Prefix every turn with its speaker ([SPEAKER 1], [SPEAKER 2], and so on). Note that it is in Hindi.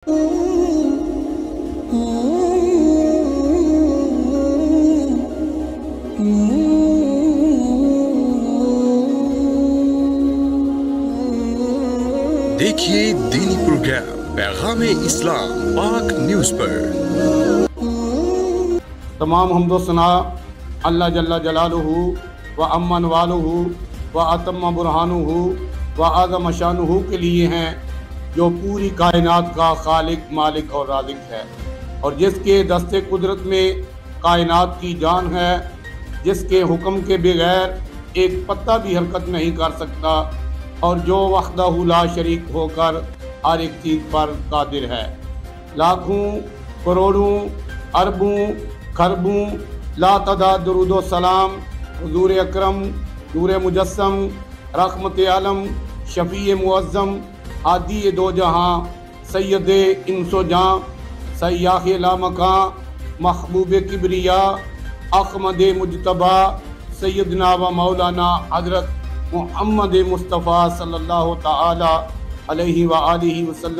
[SPEAKER 1] देखिए दीनी प्रोग्राम पैगाम इस्लाम पाक न्यूज़ पर।
[SPEAKER 2] तमाम हम्दो सना अल्लाह जल्ला जलालुहु व अम्मन वालुहु व अतम्म बुरहानुहु व आज़म शानुहु के लिए हैं, जो पूरी कायनात का खालिक, मालिक और राज़िक है, और जिसके दस्ते कुदरत में कायनात की जान है, जिसके हुक्म के बगैर एक पत्ता भी हरकत नहीं कर सकता, और जो वहदहु ला शरीक होकर हर एक चीज़ पर कादिर है। लाखों करोड़ों अरबों खरबों ला तदाद दुरूद सलाम हुजूर अकरम नूर मुजस्सम रहमत आलम शफ़ी मुअज़्ज़म हादी दो जहां सैयद इंसो जां सयाह लामकां महबूब किबरिया अहमद मुजतबा सैयदना व मौलाना हज़रत मुहम्मद मुस्तफ़ा सल्लल्लाहु तआला अलैहि व आलिहि वसल्लम